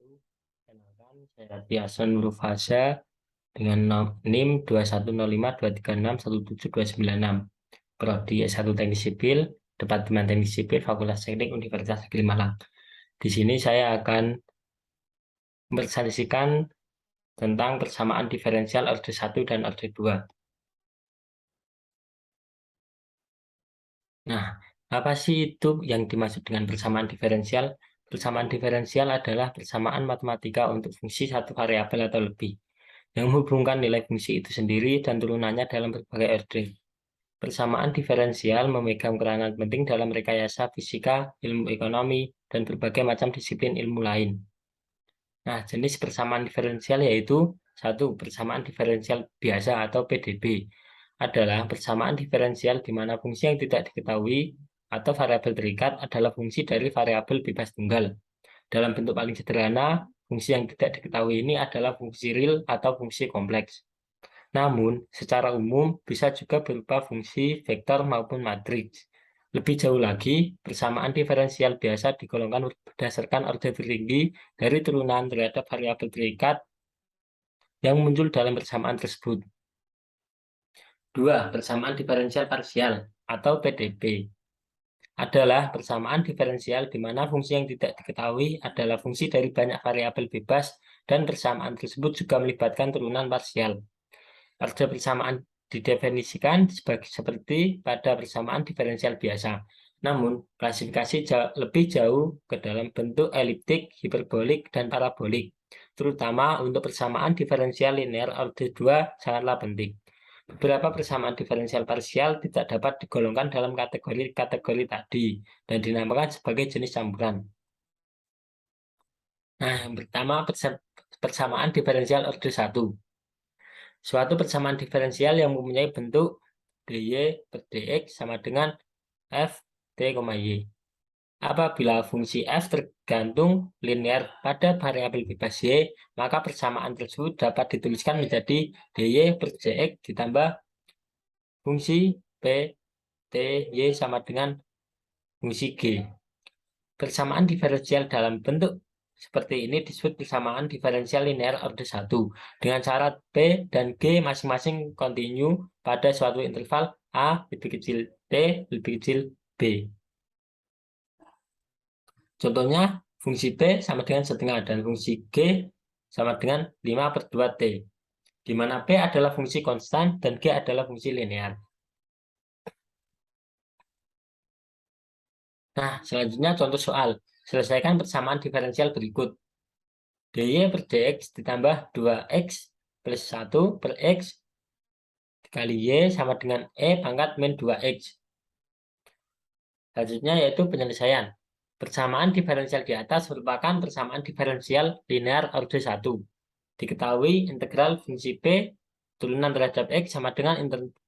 Kenalkan, saya Tiason Nurfaza dengan NIM 21052361726, Prodi S1 Teknik Sipil, Departemen Teknik Sipil, Fakultas Teknik Universitas Negeri Malang. Di sini saya akan mempresentasikan tentang persamaan diferensial orde 1 dan orde 2. Nah, apa sih itu yang dimaksud dengan persamaan diferensial? Persamaan diferensial adalah persamaan matematika untuk fungsi satu variabel atau lebih, yang menghubungkan nilai fungsi itu sendiri dan turunannya dalam berbagai orde. Persamaan diferensial memegang peranan penting dalam rekayasa fisika, ilmu ekonomi, dan berbagai macam disiplin ilmu lain. Nah, jenis persamaan diferensial yaitu satu, persamaan diferensial biasa atau PDB adalah persamaan diferensial di mana fungsi yang tidak diketahui atau variabel terikat adalah fungsi dari variabel bebas tunggal. Dalam bentuk paling sederhana, fungsi yang tidak diketahui ini adalah fungsi real atau fungsi kompleks. Namun, secara umum bisa juga berupa fungsi vektor maupun matriks. Lebih jauh lagi, persamaan diferensial biasa digolongkan berdasarkan orde tertinggi dari turunan terhadap variabel terikat yang muncul dalam persamaan tersebut. 2. Persamaan diferensial parsial atau PDP adalah persamaan diferensial di mana fungsi yang tidak diketahui adalah fungsi dari banyak variabel bebas dan persamaan tersebut juga melibatkan turunan parsial. Orde persamaan didefinisikan seperti pada persamaan diferensial biasa. Namun, klasifikasi lebih jauh ke dalam bentuk eliptik, hiperbolik, dan parabolik. Terutama untuk persamaan diferensial linear orde 2 sangatlah penting. Beberapa persamaan diferensial parsial tidak dapat digolongkan dalam kategori-kategori tadi dan dinamakan sebagai jenis campuran. Nah, yang pertama persamaan diferensial orde 1. Suatu persamaan diferensial yang mempunyai bentuk dy per dx sama dengan f t, y. Apabila fungsi f tergantung linear pada variabel bebas y, maka persamaan tersebut dapat dituliskan menjadi dy per dx ditambah fungsi p t y sama dengan fungsi g. Persamaan diferensial dalam bentuk seperti ini disebut persamaan diferensial linear orde 1 dengan syarat P dan G masing-masing kontinu pada suatu interval A lebih kecil T lebih kecil B. Contohnya, fungsi P sama dengan setengah dan fungsi G sama dengan 5/2 T, di mana P adalah fungsi konstan dan G adalah fungsi linear. Nah, selanjutnya contoh soal. Selesaikan persamaan diferensial berikut. dy per dx ditambah 2x plus 1 per x dikali y sama dengan e pangkat min 2x. Selanjutnya yaitu penyelesaian. Persamaan diferensial di atas merupakan persamaan diferensial linear orde 1. Diketahui integral fungsi p turunan terhadap x sama dengan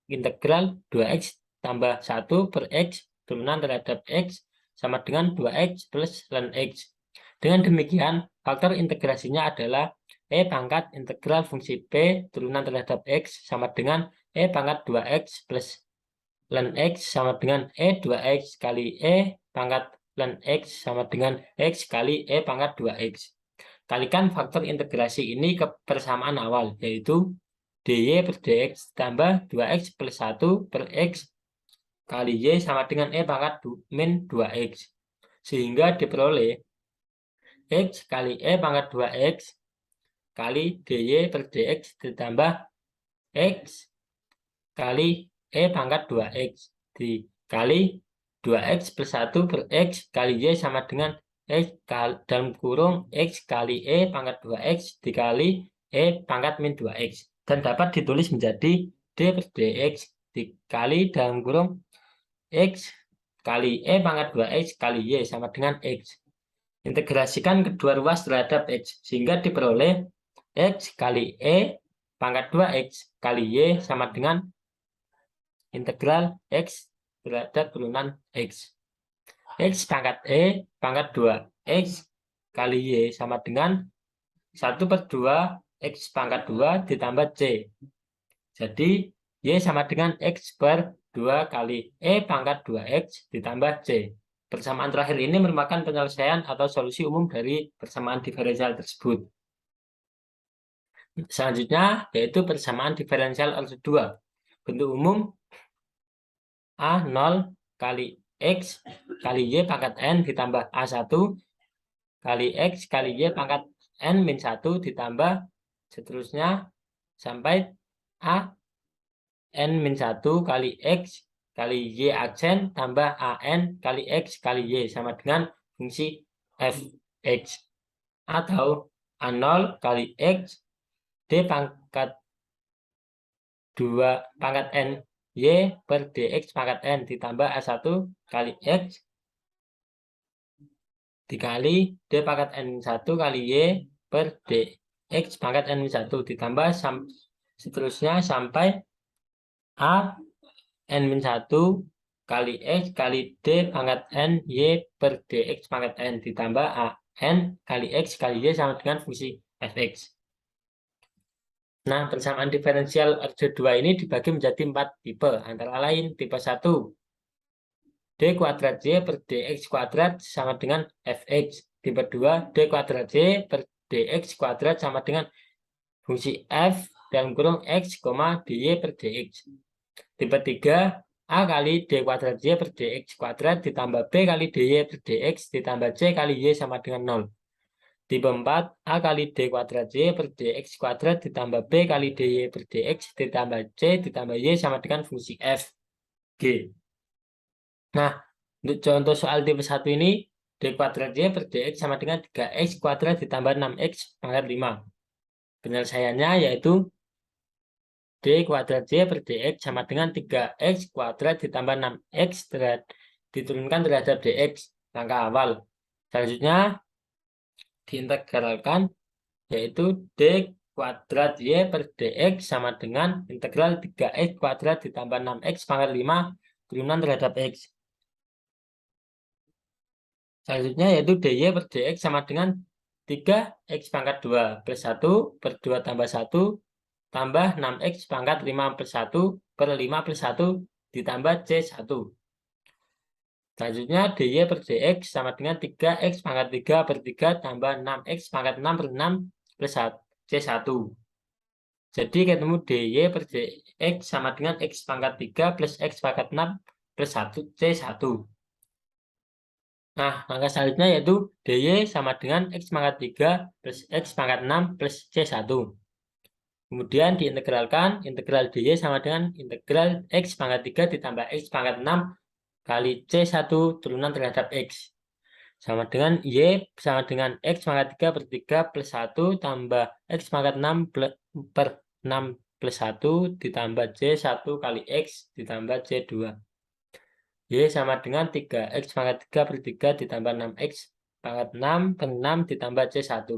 integral 2x tambah 1 per x turunan terhadap x sama dengan 2x plus ln x. Dengan demikian, faktor integrasinya adalah e pangkat integral fungsi p turunan terhadap x sama dengan e pangkat 2x plus ln x sama dengan e 2x kali e pangkat ln x sama dengan x kali e pangkat 2x. Kalikan faktor integrasi ini ke persamaan awal, yaitu dy per dx tambah 2x plus 1 per x kali y sama dengan e pangkat min 2x. Sehingga diperoleh x kali e pangkat 2x kali dy per dx ditambah x kali e pangkat 2x dikali 2x plus 1 per x kali y sama dengan x dalam kurung x kali e pangkat 2x dikali e pangkat min 2x. Dan dapat ditulis menjadi d per dx dikali dalam kurung x kali e pangkat 2x kali y sama dengan x. Integrasikan kedua ruas terhadap x, sehingga diperoleh x kali e pangkat 2x kali y sama dengan integral x terhadap turunan x. X pangkat e pangkat 2x kali y sama dengan 1/2 x pangkat 2 ditambah c. Jadi y sama dengan x per 2 kali e pangkat 2x ditambah c. Persamaan terakhir ini merupakan penyelesaian atau solusi umum dari persamaan diferensial tersebut. Selanjutnya yaitu persamaan diferensial order 2. Bentuk umum A0 kali X kali Y pangkat N ditambah A1 kali X kali Y pangkat N min 1 ditambah seterusnya sampai A N min 1 kali X kali Y aksen tambah AN kali X kali Y sama dengan fungsi fx. Atau A0 kali X D pangkat 2 pangkat N Y per dx pangkat N ditambah A1 kali X dikali D pangkat N1 kali Y per dx pangkat N1 ditambah seterusnya sampai A N-1 kali X kali D pangkat N Y per dx pangkat N ditambah A N kali X kali Y sama dengan fungsi fx. Nah, persamaan diferensial order 2 ini dibagi menjadi 4 tipe, antara lain tipe 1, D kuadrat Y per dx kuadrat sama dengan fx. Tipe 2, D kuadrat Y per dx kuadrat sama dengan fungsi f dalam kurung x, dy per dx. Tipe 3, A kali D kuadrat Y per dx kuadrat ditambah B kali dy per dx ditambah C kali Y sama dengan 0. Tipe 4, A kali D kuadrat Y per dx kuadrat ditambah B kali dy per dx ditambah C ditambah Y sama dengan fungsi f, G. Nah, untuk contoh soal tipe 1 ini, D kuadrat Y per dx sama dengan 3x kuadrat ditambah 6x pangkat 5. Penyelesaiannya yaitu D kuadrat Y per dx sama dengan 3x kuadrat ditambah 6x diturunkan terhadap dx, langkah awal. Selanjutnya, diintegralkan, yaitu D kuadrat Y per dx sama dengan integral 3x kuadrat ditambah 6x pangkat 5 turunan terhadap x. Selanjutnya yaitu dy per dx sama dengan 3x pangkat 2 plus 1 per 2 tambah 1 tambah 6x pangkat 5 plus 1 per 5 plus 1 ditambah C1. Selanjutnya dy per dx sama dengan 3x pangkat 3 per 3 tambah 6x pangkat 6 per 6 plus C1. Jadi ketemu dy per dx sama dengan x pangkat 3 plus x pangkat 6 plus 1 C1. Nah, langkah selanjutnya yaitu dy sama dengan x pangkat 3 plus x pangkat 6 plus C1. Kemudian diintegralkan, integral dy sama dengan integral x pangkat 3 ditambah x pangkat 6 kali C1 turunan terhadap x. Sama dengan y sama dengan x pangkat 3 per 3 plus 1 tambah x pangkat 6 per 6 plus 1 ditambah C1 kali x ditambah C2. Y sama dengan 3x pangkat 3 per 3 ditambah 6x pangkat 6 per 6 ditambah C1.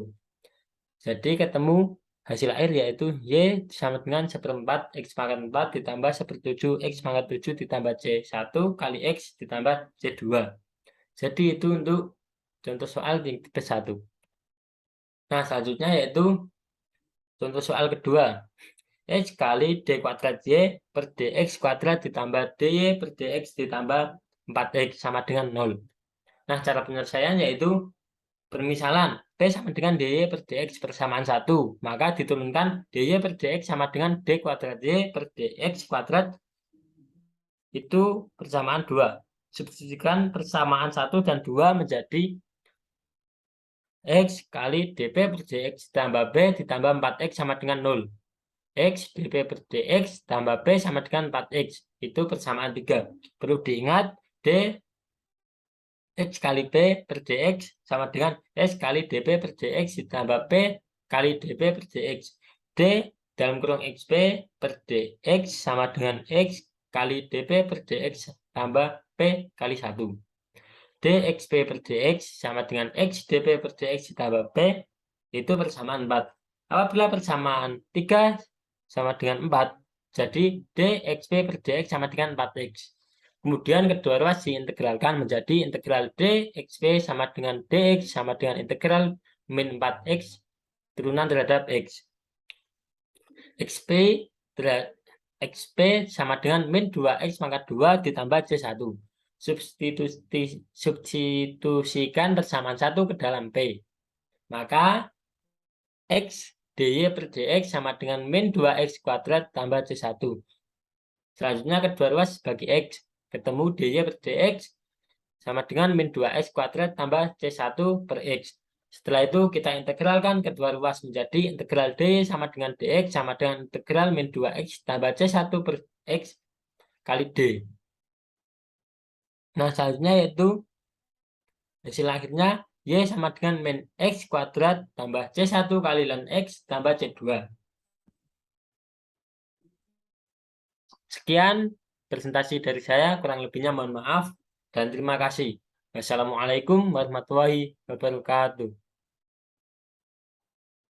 Jadi ketemu hasil akhir yaitu Y sama dengan 1/4 X pangkat 4 ditambah 1/7 X pangkat 7 ditambah C1 kali X ditambah C2. Jadi itu untuk contoh soal di tipe 1. Nah, selanjutnya yaitu contoh soal kedua. X kali D kuadrat Y per DX kuadrat ditambah DY per DX ditambah 4X sama dengan 0. Nah, cara penyelesaian yaitu permisalan P sama dengan dy per dx persamaan 1, maka diturunkan dy per dx sama dengan d kuadrat y per dx kuadrat itu persamaan 2. Substitusikan persamaan 1 dan 2 menjadi x kali dp per dx tambah b ditambah 4x sama dengan 0. X dp per dx tambah b sama dengan 4x. Itu persamaan 3. Perlu diingat d X kali P per dx sama dengan S kali dP per dx ditambah P kali dP per dx. D dalam kurung XP per dx sama dengan X kali dP per dx tambah P kali 1. dxP per dx sama dengan X dP per dx ditambah P itu persamaan 4. Apabila persamaan 3 sama dengan 4, jadi dxP per dx sama dengan 4x. Kemudian kedua ruas diintegralkan menjadi integral dxp sama dengan dx sama dengan integral min 4x turunan terhadap x. xp sama dengan min 2x pangkat 2 ditambah c1. substitusikan persamaan 1 ke dalam P. Maka X dy per dx sama dengan min 2x kuadrat tambah C1. Selanjutnya kedua ruas bagi X. Ketemu dy per dx sama dengan min 2x kuadrat tambah C1 per X. Setelah itu kita integralkan kedua ruas menjadi integral D sama dengan dx sama dengan integral min 2x tambah C1 per X kali D. Nah, selanjutnya yaitu hasil akhirnya Y sama dengan min X kuadrat tambah C1 kali ln X tambah C2. Sekian presentasi dari saya, kurang lebihnya mohon maaf dan terima kasih. Wassalamualaikum warahmatullahi wabarakatuh.